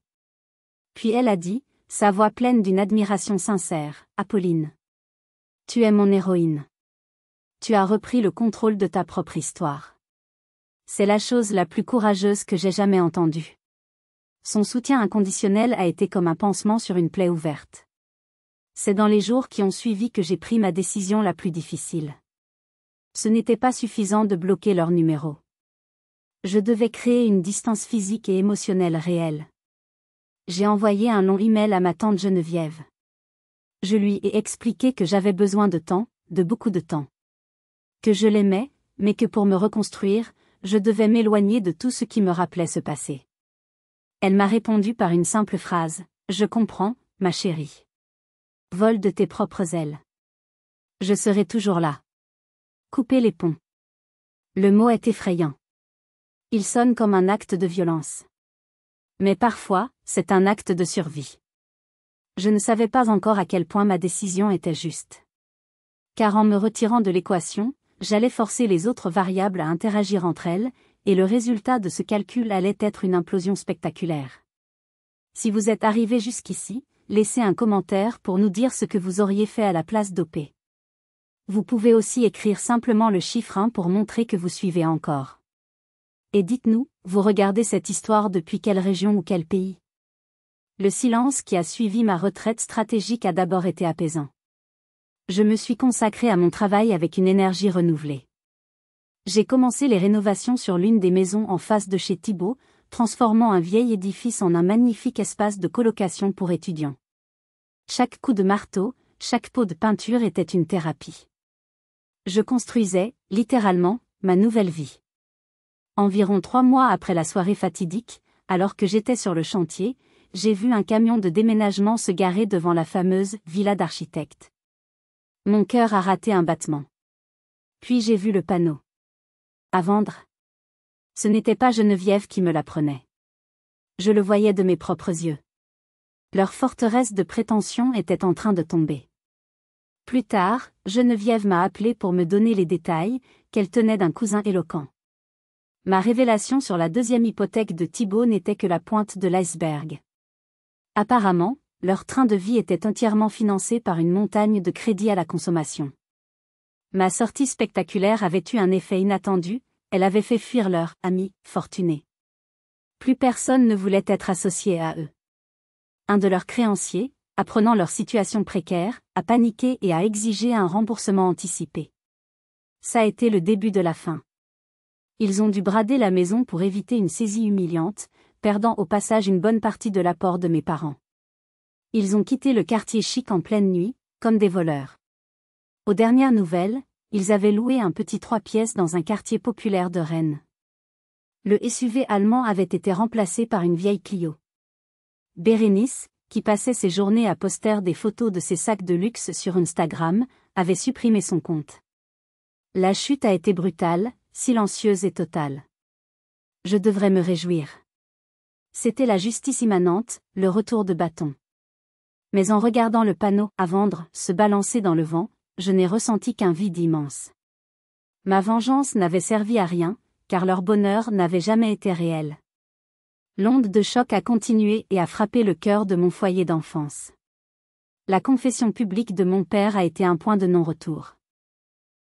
[SPEAKER 1] Puis elle a dit, sa voix pleine d'une admiration sincère, « Apolline. Tu es mon héroïne. Tu as repris le contrôle de ta propre histoire. C'est la chose la plus courageuse que j'ai jamais entendue. » Son soutien inconditionnel a été comme un pansement sur une plaie ouverte. C'est dans les jours qui ont suivi que j'ai pris ma décision la plus difficile. Ce n'était pas suffisant de bloquer leur numéro. Je devais créer une distance physique et émotionnelle réelle. J'ai envoyé un long email à ma tante Geneviève. Je lui ai expliqué que j'avais besoin de temps, de beaucoup de temps. Que je l'aimais, mais que pour me reconstruire, je devais m'éloigner de tout ce qui me rappelait ce passé. Elle m'a répondu par une simple phrase, « Je comprends, ma chérie. Vole de tes propres ailes. Je serai toujours là. » Couper les ponts. Le mot est effrayant. Il sonne comme un acte de violence. Mais parfois, c'est un acte de survie. Je ne savais pas encore à quel point ma décision était juste. Car en me retirant de l'équation, j'allais forcer les autres variables à interagir entre elles, et le résultat de ce calcul allait être une implosion spectaculaire. Si vous êtes arrivé jusqu'ici, laissez un commentaire pour nous dire ce que vous auriez fait à la place d'OP. Vous pouvez aussi écrire simplement le chiffre 1 pour montrer que vous suivez encore. Et dites-nous, vous regardez cette histoire depuis quelle région ou quel pays? Le silence qui a suivi ma retraite stratégique a d'abord été apaisant. Je me suis consacré à mon travail avec une énergie renouvelée. J'ai commencé les rénovations sur l'une des maisons en face de chez Thibault, transformant un vieil édifice en un magnifique espace de colocation pour étudiants. Chaque coup de marteau, chaque pot de peinture était une thérapie. Je construisais, littéralement, ma nouvelle vie. Environ 3 mois après la soirée fatidique, alors que j'étais sur le chantier, j'ai vu un camion de déménagement se garer devant la fameuse villa d'architecte. Mon cœur a raté un battement. Puis j'ai vu le panneau. À vendre. Ce n'était pas Geneviève qui me l'apprenait. Je le voyais de mes propres yeux. Leur forteresse de prétention était en train de tomber. Plus tard, Geneviève m'a appelé pour me donner les détails, qu'elle tenait d'un cousin éloquent. Ma révélation sur la deuxième hypothèque de Thibault n'était que la pointe de l'iceberg. Apparemment, leur train de vie était entièrement financé par une montagne de crédits à la consommation. Ma sortie spectaculaire avait eu un effet inattendu, elle avait fait fuir leurs amis fortunés. Plus personne ne voulait être associé à eux. Un de leurs créanciers, apprenant leur situation précaire, a paniqué et a exigé un remboursement anticipé. Ça a été le début de la fin. Ils ont dû brader la maison pour éviter une saisie humiliante, perdant au passage une bonne partie de l'apport de mes parents. Ils ont quitté le quartier chic en pleine nuit, comme des voleurs. Aux dernières nouvelles, ils avaient loué un petit 3 pièces dans un quartier populaire de Rennes. Le SUV allemand avait été remplacé par une vieille Clio. Bérénice, qui passait ses journées à poster des photos de ses sacs de luxe sur Instagram, avait supprimé son compte. La chute a été brutale, silencieuse et totale. Je devrais me réjouir. C'était la justice immanente, le retour de bâton. Mais en regardant le panneau « à vendre » se balancer dans le vent, je n'ai ressenti qu'un vide immense. Ma vengeance n'avait servi à rien, car leur bonheur n'avait jamais été réel. L'onde de choc a continué et a frappé le cœur de mon foyer d'enfance. La confession publique de mon père a été un point de non-retour.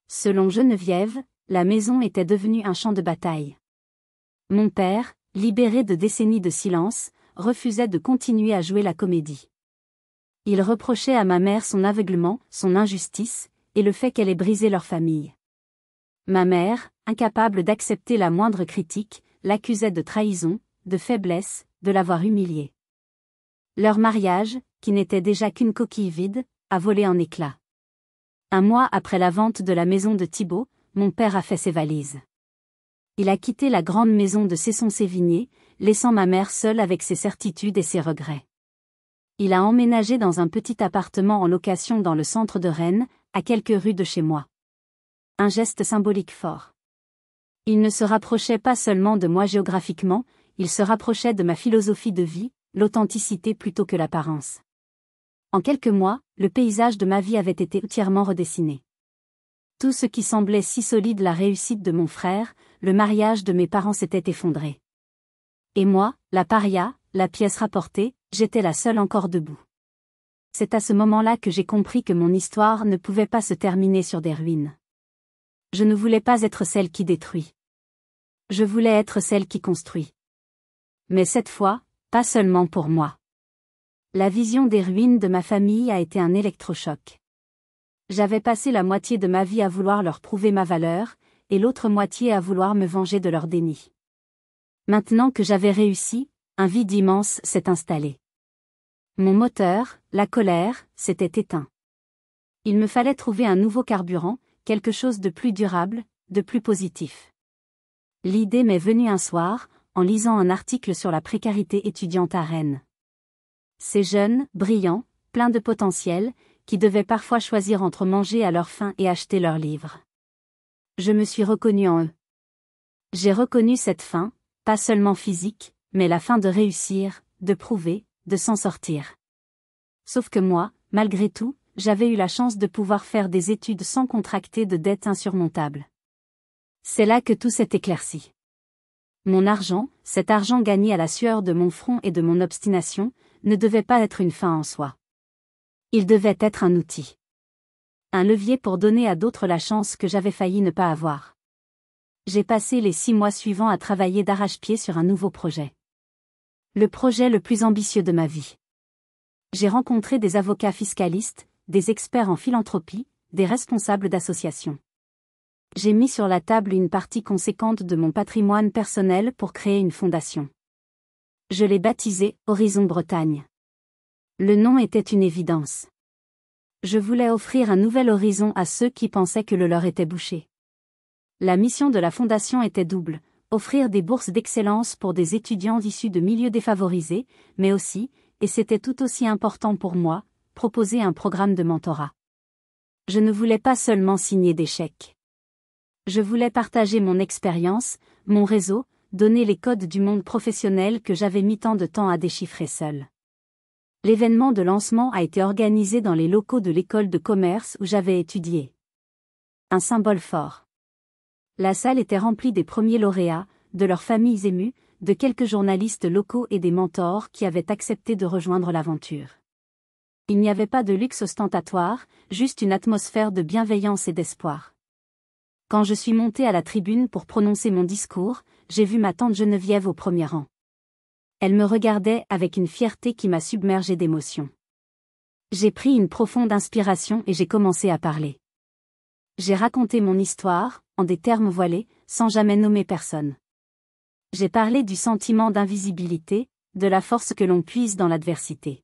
[SPEAKER 1] Selon Geneviève, la maison était devenue un champ de bataille. Mon père, libéré de décennies de silence, refusait de continuer à jouer la comédie. Il reprochait à ma mère son aveuglement, son injustice, et le fait qu'elle ait brisé leur famille. Ma mère, incapable d'accepter la moindre critique, l'accusait de trahison, de faiblesse, de l'avoir humiliée. Leur mariage, qui n'était déjà qu'une coquille vide, a volé en éclats. Un mois après la vente de la maison de Thibault, mon père a fait ses valises. Il a quitté la grande maison de Cesson-Sévigné, laissant ma mère seule avec ses certitudes et ses regrets. Il a emménagé dans un petit appartement en location dans le centre de Rennes, à quelques rues de chez moi. Un geste symbolique fort. Il ne se rapprochait pas seulement de moi géographiquement, il se rapprochait de ma philosophie de vie, l'authenticité plutôt que l'apparence. En quelques mois, le paysage de ma vie avait été entièrement redessiné. Tout ce qui semblait si solide, la réussite de mon frère, le mariage de mes parents s'était effondré. Et moi, la paria, la pièce rapportée, j'étais la seule encore debout. C'est à ce moment-là que j'ai compris que mon histoire ne pouvait pas se terminer sur des ruines. Je ne voulais pas être celle qui détruit. Je voulais être celle qui construit. Mais cette fois, pas seulement pour moi. La vision des ruines de ma famille a été un électrochoc. J'avais passé la moitié de ma vie à vouloir leur prouver ma valeur, et l'autre moitié à vouloir me venger de leur déni. Maintenant que j'avais réussi, un vide immense s'est installé. Mon moteur, la colère, s'était éteint. Il me fallait trouver un nouveau carburant, quelque chose de plus durable, de plus positif. L'idée m'est venue un soir, en lisant un article sur la précarité étudiante à Rennes. Ces jeunes, brillants, pleins de potentiel, qui devaient parfois choisir entre manger à leur faim et acheter leurs livres. Je me suis reconnue en eux. J'ai reconnu cette faim, pas seulement physique, mais la faim de réussir, de prouver, de s'en sortir. Sauf que moi, malgré tout, j'avais eu la chance de pouvoir faire des études sans contracter de dettes insurmontables. C'est là que tout s'est éclairci. Mon argent, cet argent gagné à la sueur de mon front et de mon obstination, ne devait pas être une fin en soi. Il devait être un outil. Un levier pour donner à d'autres la chance que j'avais failli ne pas avoir. J'ai passé les 6 mois suivants à travailler d'arrache-pied sur un nouveau projet. Le projet le plus ambitieux de ma vie. J'ai rencontré des avocats fiscalistes, des experts en philanthropie, des responsables d'associations. J'ai mis sur la table une partie conséquente de mon patrimoine personnel pour créer une fondation. Je l'ai baptisée Horizon Bretagne. Le nom était une évidence. Je voulais offrir un nouvel horizon à ceux qui pensaient que le leur était bouché. La mission de la fondation était double, offrir des bourses d'excellence pour des étudiants issus de milieux défavorisés, mais aussi, et c'était tout aussi important pour moi, proposer un programme de mentorat. Je ne voulais pas seulement signer des chèques. Je voulais partager mon expérience, mon réseau, donner les codes du monde professionnel que j'avais mis tant de temps à déchiffrer seul. L'événement de lancement a été organisé dans les locaux de l'école de commerce où j'avais étudié. Un symbole fort. La salle était remplie des premiers lauréats, de leurs familles émues, de quelques journalistes locaux et des mentors qui avaient accepté de rejoindre l'aventure. Il n'y avait pas de luxe ostentatoire, juste une atmosphère de bienveillance et d'espoir. Quand je suis montée à la tribune pour prononcer mon discours, j'ai vu ma tante Geneviève au premier rang. Elle me regardait avec une fierté qui m'a submergée d'émotion. J'ai pris une profonde inspiration et j'ai commencé à parler. J'ai raconté mon histoire, en des termes voilés, sans jamais nommer personne. J'ai parlé du sentiment d'invisibilité, de la force que l'on puise dans l'adversité.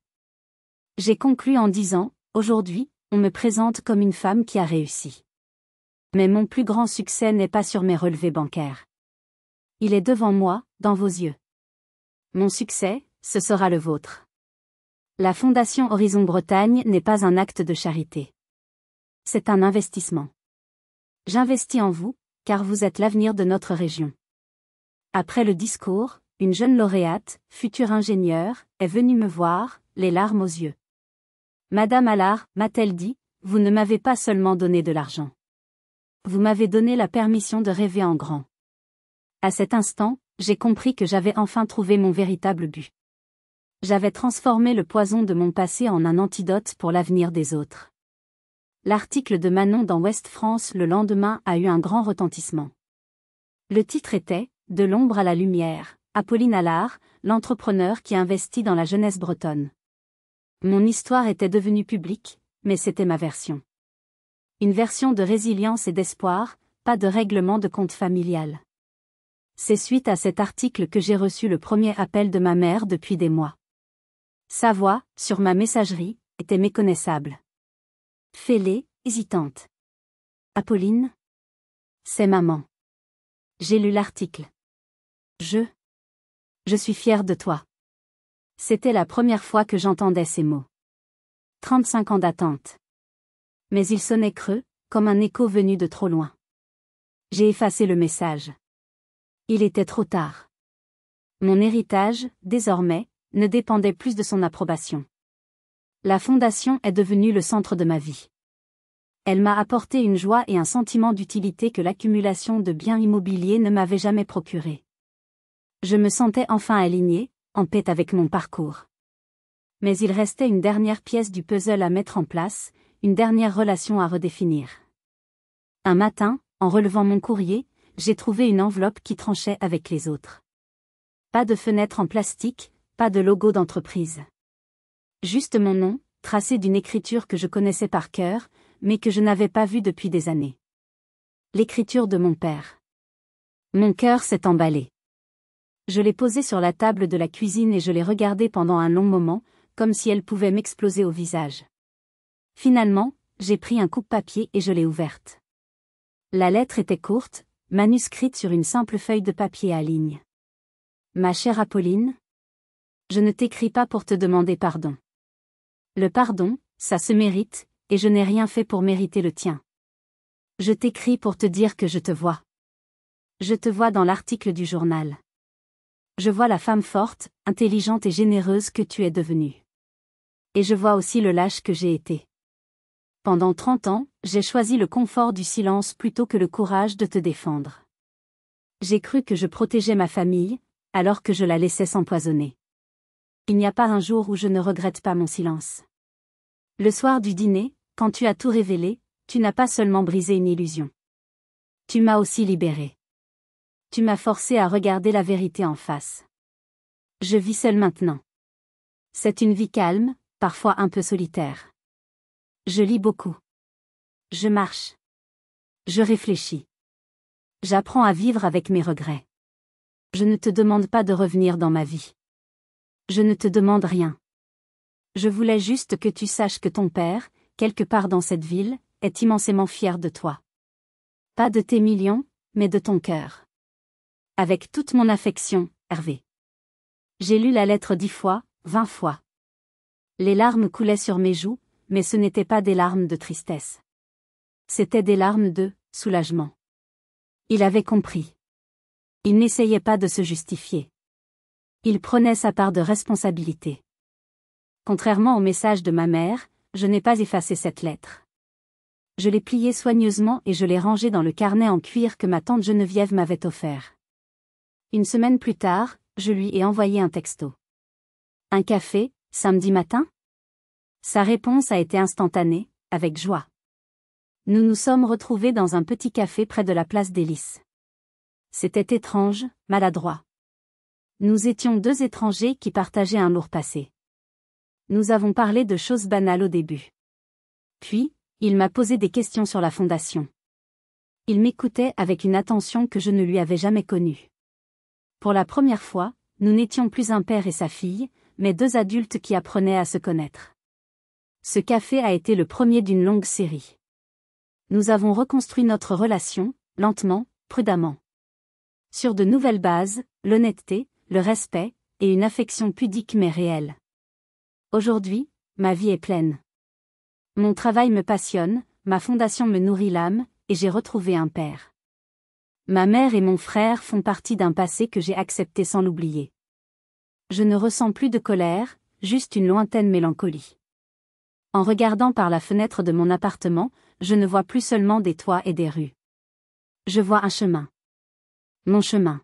[SPEAKER 1] J'ai conclu en disant, aujourd'hui, on me présente comme une femme qui a réussi. Mais mon plus grand succès n'est pas sur mes relevés bancaires. Il est devant moi, dans vos yeux. Mon succès, ce sera le vôtre. La Fondation Horizon Bretagne n'est pas un acte de charité. C'est un investissement. J'investis en vous, car vous êtes l'avenir de notre région. Après le discours, une jeune lauréate, future ingénieure, est venue me voir, les larmes aux yeux. Madame Allard, m'a-t-elle dit, vous ne m'avez pas seulement donné de l'argent. Vous m'avez donné la permission de rêver en grand. À cet instant, j'ai compris que j'avais enfin trouvé mon véritable but. J'avais transformé le poison de mon passé en un antidote pour l'avenir des autres. L'article de Manon dans Ouest France le lendemain a eu un grand retentissement. Le titre était « De l'ombre à la lumière, Apolline Allard, l'entrepreneur qui investit dans la jeunesse bretonne ». Mon histoire était devenue publique, mais c'était ma version. Une version de résilience et d'espoir, pas de règlement de compte familial. C'est suite à cet article que j'ai reçu le premier appel de ma mère depuis des mois. Sa voix, sur ma messagerie, était méconnaissable. Fêlée, hésitante. Apolline ? C'est maman. J'ai lu l'article. Je suis fière de toi. C'était la première fois que j'entendais ces mots. 35 ans d'attente. Mais il sonnait creux, comme un écho venu de trop loin. J'ai effacé le message. Il était trop tard. Mon héritage, désormais, ne dépendait plus de son approbation. La fondation est devenue le centre de ma vie. Elle m'a apporté une joie et un sentiment d'utilité que l'accumulation de biens immobiliers ne m'avait jamais procuré. Je me sentais enfin alignée, en paix avec mon parcours. Mais il restait une dernière pièce du puzzle à mettre en place, une dernière relation à redéfinir. Un matin, en relevant mon courrier, j'ai trouvé une enveloppe qui tranchait avec les autres. Pas de fenêtre en plastique, pas de logo d'entreprise. Juste mon nom, tracé d'une écriture que je connaissais par cœur, mais que je n'avais pas vue depuis des années. L'écriture de mon père. Mon cœur s'est emballé. Je l'ai posée sur la table de la cuisine et je l'ai regardée pendant un long moment, comme si elle pouvait m'exploser au visage. Finalement, j'ai pris un coupe-papier et je l'ai ouverte. La lettre était courte, manuscrite sur une simple feuille de papier à lignes. Ma chère Apolline, je ne t'écris pas pour te demander pardon. Le pardon, ça se mérite, et je n'ai rien fait pour mériter le tien. Je t'écris pour te dire que je te vois. Je te vois dans l'article du journal. Je vois la femme forte, intelligente et généreuse que tu es devenue. Et je vois aussi le lâche que j'ai été. Pendant 30 ans, j'ai choisi le confort du silence plutôt que le courage de te défendre. J'ai cru que je protégeais ma famille, alors que je la laissais s'empoisonner. Il n'y a pas un jour où je ne regrette pas mon silence. Le soir du dîner, quand tu as tout révélé, tu n'as pas seulement brisé une illusion. Tu m'as aussi libéré. Tu m'as forcé à regarder la vérité en face. Je vis seule maintenant. C'est une vie calme, parfois un peu solitaire. Je lis beaucoup. Je marche. Je réfléchis. J'apprends à vivre avec mes regrets. Je ne te demande pas de revenir dans ma vie. Je ne te demande rien. Je voulais juste que tu saches que ton père, quelque part dans cette ville, est immensément fier de toi. Pas de tes millions, mais de ton cœur. Avec toute mon affection, Hervé. J'ai lu la lettre 10 fois, 20 fois. Les larmes coulaient sur mes joues, mais ce n'étaient pas des larmes de tristesse. C'étaient des larmes de soulagement. Il avait compris. Il n'essayait pas de se justifier. Il prenait sa part de responsabilité. Contrairement au message de ma mère, je n'ai pas effacé cette lettre. Je l'ai pliée soigneusement et je l'ai rangée dans le carnet en cuir que ma tante Geneviève m'avait offert. Une semaine plus tard, je lui ai envoyé un texto. Un café, samedi matin ? Sa réponse a été instantanée, avec joie. Nous nous sommes retrouvés dans un petit café près de la place des Lys. C'était étrange, maladroit. Nous étions deux étrangers qui partageaient un lourd passé. Nous avons parlé de choses banales au début. Puis, il m'a posé des questions sur la fondation. Il m'écoutait avec une attention que je ne lui avais jamais connue. Pour la première fois, nous n'étions plus un père et sa fille, mais deux adultes qui apprenaient à se connaître. Ce café a été le premier d'une longue série. Nous avons reconstruit notre relation, lentement, prudemment. Sur de nouvelles bases, l'honnêteté, le respect, et une affection pudique mais réelle. Aujourd'hui, ma vie est pleine. Mon travail me passionne, ma fondation me nourrit l'âme, et j'ai retrouvé un père. Ma mère et mon frère font partie d'un passé que j'ai accepté sans l'oublier. Je ne ressens plus de colère, juste une lointaine mélancolie. En regardant par la fenêtre de mon appartement, je ne vois plus seulement des toits et des rues. Je vois un chemin. Mon chemin.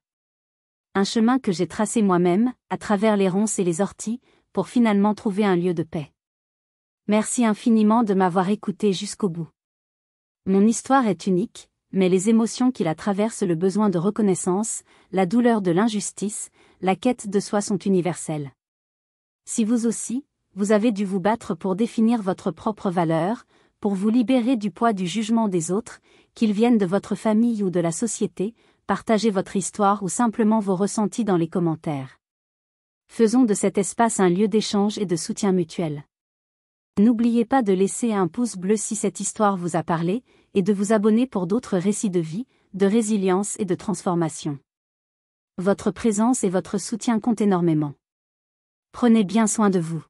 [SPEAKER 1] Un chemin que j'ai tracé moi-même, à travers les ronces et les orties, pour finalement trouver un lieu de paix. Merci infiniment de m'avoir écouté jusqu'au bout. Mon histoire est unique, mais les émotions qui la traversent, le besoin de reconnaissance, la douleur de l'injustice, la quête de soi sont universelles. Si vous aussi, vous avez dû vous battre pour définir votre propre valeur, pour vous libérer du poids du jugement des autres, qu'ils viennent de votre famille ou de la société, partagez votre histoire ou simplement vos ressentis dans les commentaires. Faisons de cet espace un lieu d'échange et de soutien mutuel. N'oubliez pas de laisser un pouce bleu si cette histoire vous a parlé, et de vous abonner pour d'autres récits de vie, de résilience et de transformation. Votre présence et votre soutien comptent énormément. Prenez bien soin de vous.